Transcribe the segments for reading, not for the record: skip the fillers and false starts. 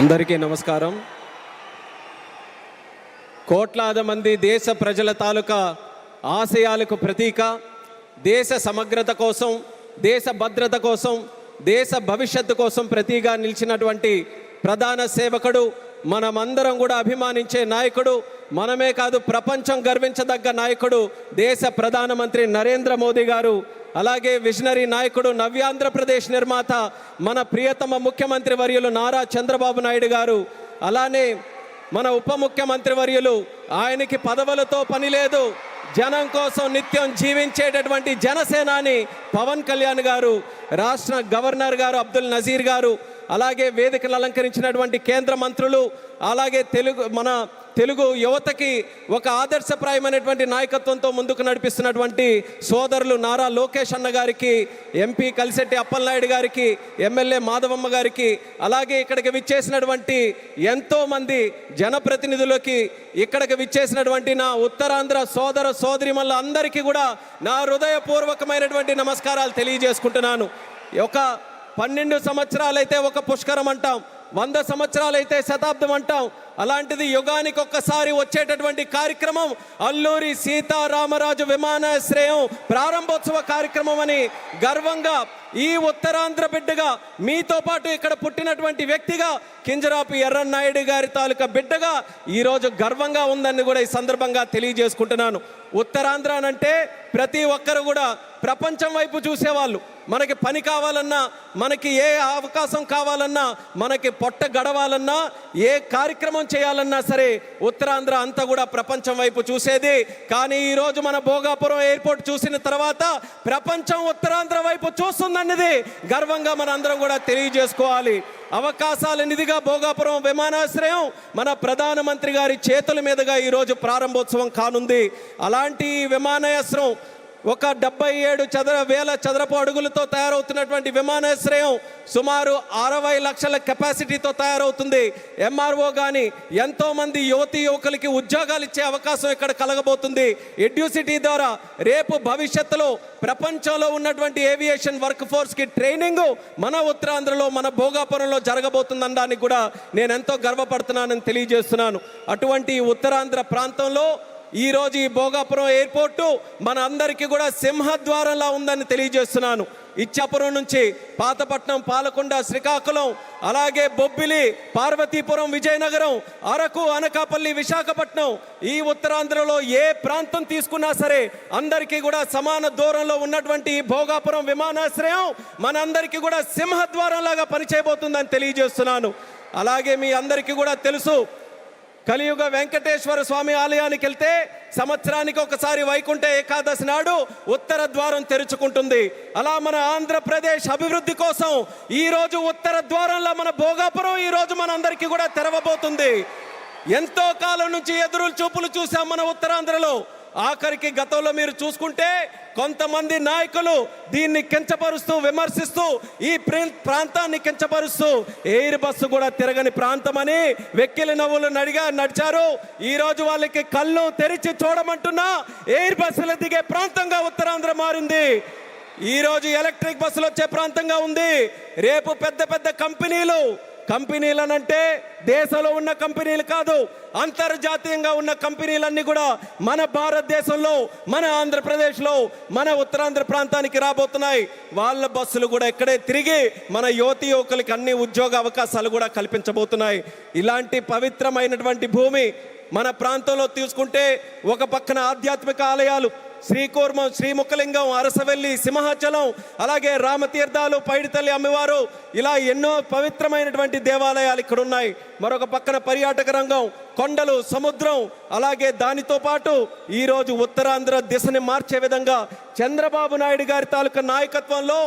అందరికీ నమస్కారం. కోట్లాది మంది దేశ ప్రజల తాలూకా ఆశయాలకు ప్రతీక, దేశ సమగ్రత కోసం, దేశ భద్రత కోసం, దేశ భవిష్యత్తు కోసం ప్రతీగా నిలిచినటువంటి ప్రధాన సేవకుడు, మనమందరం కూడా అభిమానించే నాయకుడు, మనమే కాదు ప్రపంచం గర్వించదగ్గ నాయకుడు దేశ ప్రధానమంత్రి నరేంద్ర మోదీ గారు. అలాగే విజనరీ నాయకుడు, నవ్యాంధ్రప్రదేశ్ నిర్మాత మన ప్రియతమ ముఖ్యమంత్రి వర్యులు నారా చంద్రబాబు నాయుడు గారు. అలానే మన ఉప ముఖ్యమంత్రి వర్యులు, ఆయనకి పదవులతో పని లేదు, జనం కోసం నిత్యం జీవించేటటువంటి జనసేనాని పవన్ కళ్యాణ్ గారు, రాష్ట్ర గవర్నర్ గారు అబ్దుల్ నజీర్ గారు, అలాగే వేదికలు అలంకరించినటువంటి కేంద్ర మంత్రులు, అలాగే మన తెలుగు యువతకి ఒక ఆదర్శప్రాయమైనటువంటి నాయకత్వంతో ముందుకు నడిపిస్తున్నటువంటి సోదరులు నారా లోకేష్ అన్న గారికి, ఎంపీ కలిశెట్టి అప్పలనాయుడు గారికి, ఎమ్మెల్యే మాధవమ్మ గారికి, అలాగే ఇక్కడికి విచ్చేసినటువంటి ఎంతోమంది జనప్రతినిధులకి, ఇక్కడికి విచ్చేసినటువంటి నా ఉత్తరాంధ్ర సోదర సోదరిమల్ల అందరికీ కూడా నా హృదయపూర్వకమైనటువంటి నమస్కారాలు తెలియజేసుకుంటున్నాను. ఒక 12 సంవత్సరాలైతే ఒక పుష్కరం అంటాం, 100 సంవత్సరాలైతే శతాబ్దం అంటాం. అలాంటిది యుగానికి ఒక్కసారి వచ్చేటటువంటి కార్యక్రమం అల్లూరి సీతారామరాజు విమానాశ్రయం ప్రారంభోత్సవ కార్యక్రమం అని గర్వంగా ఈ ఉత్తరాంధ్ర బిడ్డగా, మీతో పాటు ఇక్కడ పుట్టినటువంటి వ్యక్తిగా, కింజరాపు ఎర్రన్నాయుడు గారి తాలూకా బిడ్డగా ఈరోజు గర్వంగా ఉందని కూడా ఈ సందర్భంగా తెలియజేసుకుంటున్నాను. ఉత్తరాంధ్ర అంటే ప్రతి ఒక్కరు కూడా ప్రపంచం వైపు చూసేవాళ్ళు. మనకి పని కావాలన్నా, మనకి ఏ అవకాశం కావాలన్నా, మనకి పొట్ట గడవాలన్నా, ఏ కార్యక్రమం చేయాలన్నా సరే ఉత్తరాంధ్ర అంతా కూడా ప్రపంచం వైపు చూసేది. కానీ ఈరోజు మన భోగాపురం ఎయిర్పోర్ట్ చూసిన తర్వాత ప్రపంచం ఉత్తరాంధ్ర వైపు చూస్తుందన్నది గర్వంగా మన అందరం కూడా తెలియజేసుకోవాలి. అవకాశాల నిధిగా భోగాపురం విమానాశ్రయం మన ప్రధానమంత్రి గారి చేతుల మీదుగా ఈరోజు ప్రారంభోత్సవం కానుంది. అలాంటి విమానాశ్రయం ఒక 77,000 చదరపు అడుగులతో తయారవుతున్నటువంటి విమానాశ్రయం సుమారు 60 లక్షల కెపాసిటీతో తయారవుతుంది. ఎంఆర్ఓ కానీ ఎంతోమంది యువతీ యువకులకి ఉద్యోగాలు ఇచ్చే అవకాశం ఇక్కడ కలగబోతుంది. ఎడ్యూసిటీ ద్వారా రేపు భవిష్యత్తులో ప్రపంచంలో ఉన్నటువంటి ఏవియేషన్ వర్క్ ఫోర్స్కి ట్రైనింగ్ మన ఉత్తరాంధ్రలో, మన భోగాపురంలో జరగబోతుందనడానికి కూడా నేను ఎంతో గర్వపడుతున్నానని తెలియజేస్తున్నాను. అటువంటి ఉత్తరాంధ్ర ప్రాంతంలో ఈరోజు ఈ భోగాపురం ఎయిర్పోర్టు మన అందరికీ కూడా సింహద్వారంలా ఉందని తెలియజేస్తున్నాను. ఇచ్చాపురం నుంచి పాతపట్నం, పాలకొండ, శ్రీకాకుళం, అలాగే బొబ్బిలి, పార్వతీపురం, విజయనగరం, అరకు, అనకాపల్లి, విశాఖపట్నం, ఈ ఉత్తరాంధ్రలో ఏ ప్రాంతం తీసుకున్నా సరే అందరికీ కూడా సమాన దూరంలో ఉన్నటువంటి ఈ భోగాపురం విమానాశ్రయం మనందరికీ కూడా సింహద్వారంలాగా పనిచేయబోతుందని తెలియజేస్తున్నాను. అలాగే మీ అందరికీ కూడా తెలుసు, కలియుగ వెంకటేశ్వర స్వామి ఆలయానికి వెళ్తే సంవత్సరానికి ఒకసారి వైకుంఠ ఏకాదశి నాడు ఉత్తర ద్వారం తెరుచుకుంటుంది. అలా మన ఆంధ్రప్రదేశ్ అభివృద్ధి కోసం ఈరోజు ఉత్తర ద్వారంలో మన భోగాపురం ఈరోజు మన అందరికీ కూడా తెరవబోతుంది. ఎంతో కాలం నుంచి ఎదురు చూపులు చూసాం మన ఉత్తరాంధ్రలో. ఆఖరికి గతంలో మీరు చూసుకుంటే కొంతమంది నాయకులు దీన్ని కించపరుస్తూ, విమర్శిస్తూ, ఈ ప్రాంతాన్ని కించపరుస్తూ ఎయిర్ బస్సు కూడా తిరగని ప్రాంతం అని వెక్కిలి నవ్వులు నడిచారు. ఈరోజు వాళ్ళకి కళ్ళు తెరిచి చూడమంటున్నా ఎయిర్ బస్సులు దిగే ప్రాంతంగా ఉత్తరాంధ్ర మారింది. ఈరోజు ఎలక్ట్రిక్ బస్సులు వచ్చే ప్రాంతంగా ఉంది. రేపు పెద్ద పెద్ద కంపెనీలనంటే దేశంలో ఉన్న కంపెనీలు కాదు, అంతర్జాతీయంగా ఉన్న కంపెనీలన్నీ కూడా మన భారతదేశంలో, మన ఆంధ్రప్రదేశ్లో, మన ఉత్తరాంధ్ర ప్రాంతానికి రాబోతున్నాయి. వాళ్ళ బస్సులు కూడా ఇక్కడే తిరిగి మన యువతీ యువకులకి అన్ని ఉద్యోగ అవకాశాలు కూడా కల్పించబోతున్నాయి. ఇలాంటి పవిత్రమైనటువంటి భూమి మన ప్రాంతంలో తీసుకుంటే ఒక పక్కన ఆధ్యాత్మిక ఆలయాలు శ్రీకూర్మం, శ్రీముఖలింగం, అరసవెల్లి, సింహాచలం, అలాగే రామతీర్థాలు, పైడితల్లి అమ్మవారు, ఇలా ఎన్నో పవిత్రమైనటువంటి దేవాలయాలు ఇక్కడ ఉన్నాయి. మరొక పక్కన పర్యాటక రంగం, కొండలు, సముద్రం, అలాగే దానితో పాటు ఈరోజు ఉత్తరాంధ్ర దిశని మార్చే విధంగా చంద్రబాబు నాయుడు గారి తాలూకా నాయకత్వంలో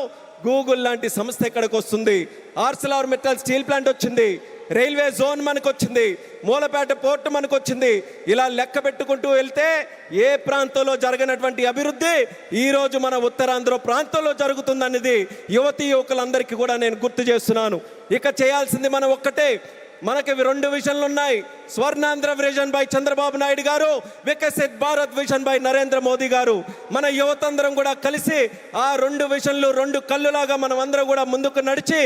గూగుల్ లాంటి సంస్థ ఇక్కడికి వస్తుంది. ఆర్సెలర్ మిట్టల్ స్టీల్ ప్లాంట్ వచ్చింది, రైల్వే జోన్ మనకు వచ్చింది, మూలపేట పోర్టు మనకు వచ్చింది. ఇలా లెక్క పెట్టుకుంటూ వెళ్తే ఏ ప్రాంతంలో జరగనటువంటి అభివృద్ధి ఈరోజు మన ఉత్తరాంధ్ర ప్రాంతంలో జరుగుతుందనేది యువతీ యువకులందరికీ కూడా నేను గుర్తు చేస్తున్నాను. ఇక చేయాల్సింది మనం ఒక్కటే, మనకి రెండు విజన్లు ఉన్నాయి. స్వర్ణాంధ్ర విజన్ బై చంద్రబాబు నాయుడు గారు, వికసిత్ భారత్ విజన్ బై నరేంద్ర మోదీ గారు. మన యువతందరం కూడా కలిసి ఆ రెండు విజన్లు రెండు కళ్ళులాగా మనం అందరం కూడా ముందుకు నడిచి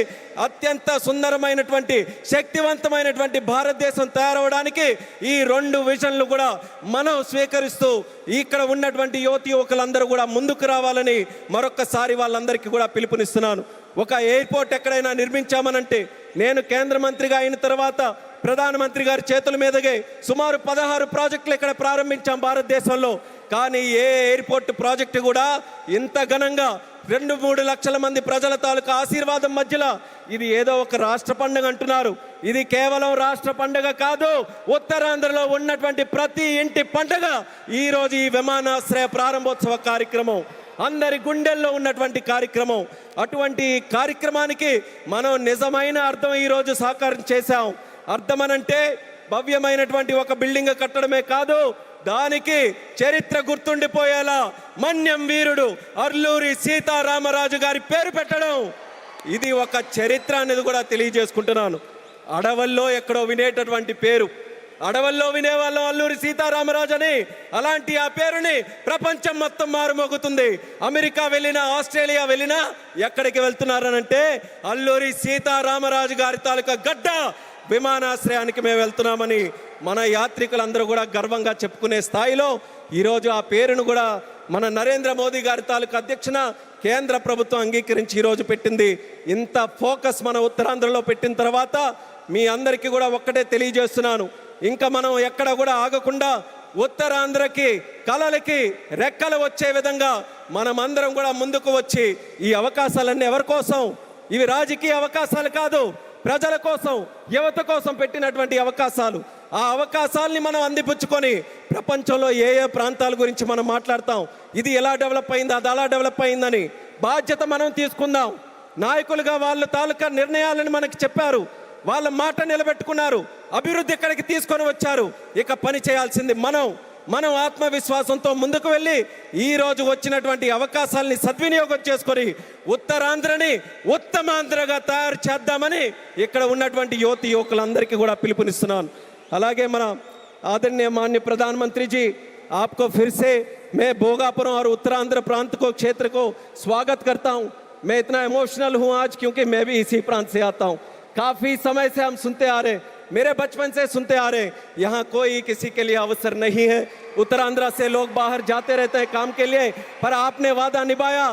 అత్యంత సుందరమైనటువంటి శక్తివంతమైనటువంటి భారతదేశం తయారవడానికి ఈ రెండు విజన్లు కూడా మనం స్వీకరిస్తూ ఇక్కడ ఉన్నటువంటి యువకులందరూ కూడా ముందుకు రావాలని మరొక్కసారి వాళ్ళందరికీ కూడా పిలుపునిస్తున్నాను. ఒక ఎయిర్పోర్ట్ ఎక్కడైనా నిర్మించామనంటే, నేను కేంద్ర మంత్రిగా అయిన తర్వాత ప్రధానమంత్రి గారి చేతుల మీదగే సుమారు 16 ప్రాజెక్టులు ఇక్కడ ప్రారంభించాం భారతదేశంలో. కానీ ఏ ఎయిర్పోర్ట్ ప్రాజెక్టు కూడా ఇంత ఘనంగా 2-3 లక్షల మంది ప్రజల తాలూకా ఆశీర్వాదం మధ్యలో ఇది ఏదో ఒక రాష్ట్ర పండుగ అంటున్నారు. ఇది కేవలం రాష్ట్ర పండుగ కాదు, ఉత్తరాంధ్రలో ఉన్నటువంటి ప్రతి ఇంటి పండుగ ఈరోజు ఈ విమానాశ్రయ ప్రారంభోత్సవ కార్యక్రమం, అందరి గుండెల్లో ఉన్నటువంటి కార్యక్రమం. అటువంటి కార్యక్రమానికి మనం నిజమైన అర్థం ఈరోజు సాకారం చేశాం. అర్థమనంటే భవ్యమైనటువంటి ఒక బిల్డింగ్ కట్టడమే కాదు, దానికి చరిత్ర గుర్తుండిపోయేలా మన్యం వీరుడు అల్లూరి సీతారామరాజు గారి పేరు పెట్టడం, ఇది ఒక చరిత్ర అనేది కూడా తెలియజేసుకుంటున్నాను. అడవుల్లో ఎక్కడో వినేటటువంటి పేరు, అడవుల్లో వినేవాళ్ళం అల్లూరి సీతారామరాజు అని. అలాంటి ఆ పేరుని ప్రపంచం మొత్తం మారుమోగుతుంది. అమెరికా వెళ్ళినా, ఆస్ట్రేలియా వెళ్ళినా ఎక్కడికి వెళ్తున్నారనంటే అల్లూరి సీతారామరాజు గారి తాలూకా గడ్డ విమానాశ్రయానికి మేము వెళ్తున్నామని మన యాత్రికులందరూ కూడా గర్వంగా చెప్పుకునే స్థాయిలో ఈరోజు ఆ పేరును కూడా మన నరేంద్ర మోదీ గారి తాలూకా అధ్యక్షన కేంద్ర ప్రభుత్వం అంగీకరించి ఈరోజు పెట్టింది. ఇంత ఫోకస్ మన ఉత్తరాంధ్రలో పెట్టిన తర్వాత మీ అందరికీ కూడా ఒక్కటే తెలియజేస్తున్నాను, ఇంకా మనం ఎక్కడ కూడా ఆగకుండా ఉత్తరాంధ్రకి కళలకి రెక్కలు వచ్చే విధంగా మనం అందరం కూడా ముందుకు వచ్చి ఈ అవకాశాలన్నీ ఎవరి కోసం? ఇవి రాజకీయ అవకాశాలు కాదు, ప్రజల కోసం, యువత కోసం పెట్టినటువంటి అవకాశాలు. ఆ అవకాశాలని మనం అందిపుచ్చుకొని ప్రపంచంలో ఏ ఏ ప్రాంతాల గురించి మనం మాట్లాడతాం, ఇది ఎలా డెవలప్ అయింది, అది అలా డెవలప్ అయిందని బాధ్యత మనం తీసుకుందాం. నాయకులుగా వాళ్ళ తాలూకా నిర్ణయాలను మనకి చెప్పారు, వాళ్ళ మాట నిలబెట్టుకున్నారు, అభివృద్ధి ఇక్కడికి తీసుకొని వచ్చారు. ఇక పని చేయాల్సింది మనం ఆత్మవిశ్వాసంతో ముందుకు వెళ్ళి ఈరోజు వచ్చినటువంటి అవకాశాలని సద్వినియోగం చేసుకొని ఉత్తరాంధ్రని ఉత్తమాంధ్రగా తయారు చేద్దామని ఇక్కడ ఉన్నటువంటి యువకులందరికీ కూడా పిలుపునిస్తున్నాను. అలాగే మన आदरणीय माननीय प्रधानमंत्री जी, आपको फिर से मैं भोगापुरम और उत्तरांध्र प्रांत को क्षेत्र को स्वागत करता हूं। मैं इतना इमोशनल हूं आज क्योंकि मैं भी इसी प्रांत से आता हूं। काफ़ी समय से हम सुनते आ रहे, मेरे बचपन से सुनते आ रहे, यहाँ कोई किसी के लिए अवसर नहीं है। उत्तरांध्र से लोग बाहर जाते रहते हैं काम के लिए, पर आपने वादा निभाया।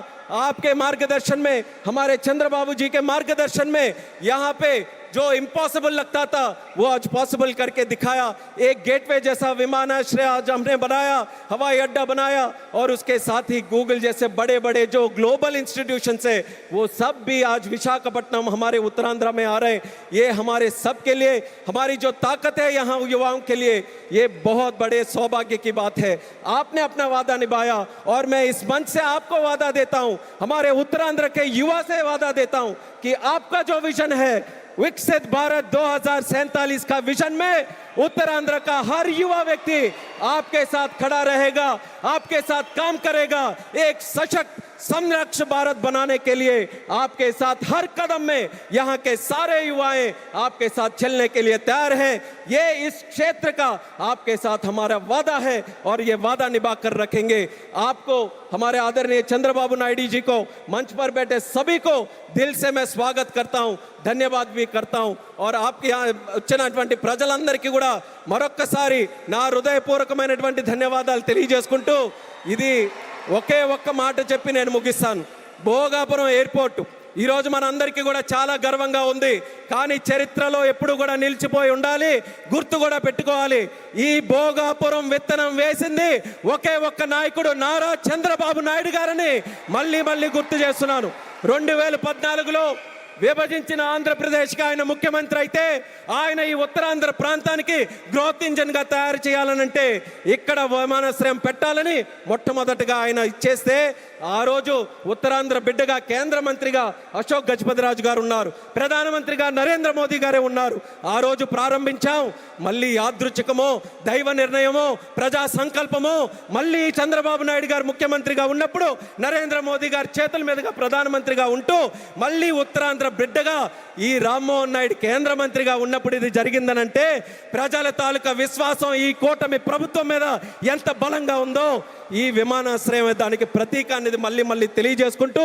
आपके मार्गदर्शन में, हमारे चंद्रबाबू जी के मार्गदर्शन में यहाँ पे जो इम्पॉसिबल लगता था वो आज पॉसिबल करके दिखाया। एक गेटवे जैसा विमानाश्रय आज हमने बनाया, हवाई अड्डा बनाया, और उसके साथ ही गूगल जैसे बड़े बड़े जो ग्लोबल इंस्टीट्यूशंस है वो सब भी आज विशाखापट्टनम हमारे उत्तरांध्र में आ रहे हैं। ये हमारे सब के लिए, हमारी जो ताकत है यहाँ युवाओं के लिए, ये बहुत बड़े सौभाग्य की बात है। आपने अपना वादा निभाया और मैं इस मंच से आपको वादा देता हूँ, हमारे उत्तरांध्र के युवा से वादा देता हूँ कि आपका जो विजन है विकसित भारत 2047 का विजन में उत्तरांध्र का हर युवा व्यक्ति आपके साथ खड़ा रहेगा, आपके साथ काम करेगा। एक सशक्त संरक्षण भारत बनाने के लिए आपके साथ हर कदम में यहाँ के सारे युवाएं आपके साथ चलने के लिए तैयार हैं। ये इस क्षेत्र का आपके साथ हमारा वादा है और ये वादा निभा कर रखेंगे। आपको, हमारे आदरणीय चंद्रबाबू नायडू जी को, मंच पर बैठे सभी को दिल से मैं स्वागत करता हूँ, धन्यवाद भी करता हूँ। और आपके यहाँ వచ్చినటువంటి ప్రజలందరికీ కూడా మరొక్కసారి నా హృదయపూర్వకమైనటువంటి ధన్యవాదాలు తెలియజేసుకుంటూ ఇది ఒకే ఒక్క మాట చెప్పి నేను ముగిస్తాను. భోగాపురం ఎయిర్పోర్ట్ ఈరోజు మనందరికీ కూడా చాలా గర్వంగా ఉంది, కానీ చరిత్రలో ఎప్పుడు కూడా నిలిచిపోయి ఉండాలి, గుర్తు కూడా పెట్టుకోవాలి. ఈ భోగాపురం విత్తనం వేసింది ఒకే ఒక్క నాయకుడు, నారా చంద్రబాబు నాయుడు గారని మళ్ళీ మళ్ళీ గుర్తు చేస్తున్నాను. 2014లో విభజించిన ఆంధ్రప్రదేశ్కి ఆయన ముఖ్యమంత్రి అయితే ఆయన ఈ ఉత్తరాంధ్ర ప్రాంతానికి గ్రోత్ ఇంజన్గా తయారు చేయాలనంటే ఇక్కడ విమానాశ్రయం పెట్టాలని మొట్టమొదటిగా ఆయన ఇచ్చేస్తే ఆ రోజు ఉత్తరాంధ్ర బిడ్డగా కేంద్ర మంత్రిగా అశోక్ గజపతిరాజు గారు ఉన్నారు, ప్రధానమంత్రిగా నరేంద్ర మోదీ గారే ఉన్నారు. ఆ రోజు ప్రారంభించాం. మళ్ళీ యాదృచ్ఛికమో దైవ నిర్ణయమో ప్రజా సంకల్పమో మళ్ళీ చంద్రబాబు నాయుడు గారు ముఖ్యమంత్రిగా ఉన్నప్పుడు నరేంద్ర మోదీ గారి చేతుల మీదుగా ప్రధానమంత్రిగా ఉంటూ మళ్ళీ ఉత్తరాంధ్ర బిడ్డగా ఈ రామ్మోహన్ నాయుడు కేంద్ర మంత్రిగా ఉన్నప్పుడు ఇది జరిగిందనంటే ప్రజల తాలూకా విశ్వాసం ఈ కూటమి ప్రభుత్వం మీద ఎంత బలంగా ఉందో ఈ విమానాశ్రయం దానికి ప్రతీక అనేది మళ్ళీ తెలియజేసుకుంటూ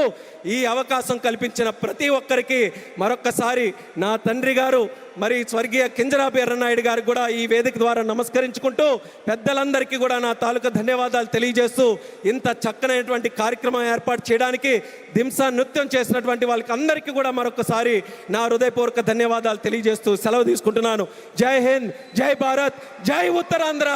ఈ అవకాశం కల్పించిన ప్రతి ఒక్కరికి మరొక్కసారి నా తండ్రి గారు మరి స్వర్గీయ కింజరాపు ఎర్రనాయుడు గారికి కూడా ఈ వేదిక ద్వారా నమస్కరించుకుంటూ పెద్దలందరికీ కూడా నా తాలూకా ధన్యవాదాలు తెలియజేస్తూ ఇంత చక్కనైనటువంటి కార్యక్రమం ఏర్పాటు చేయడానికి దింసా నృత్యం చేసినటువంటి వాళ్ళకి అందరికీ కూడా మరొకసారి నా హృదయపూర్వక ధన్యవాదాలు తెలియజేస్తూ సెలవు తీసుకుంటున్నాను. జై హింద్, జై భారత్, జై ఉత్తరాంధ్ర.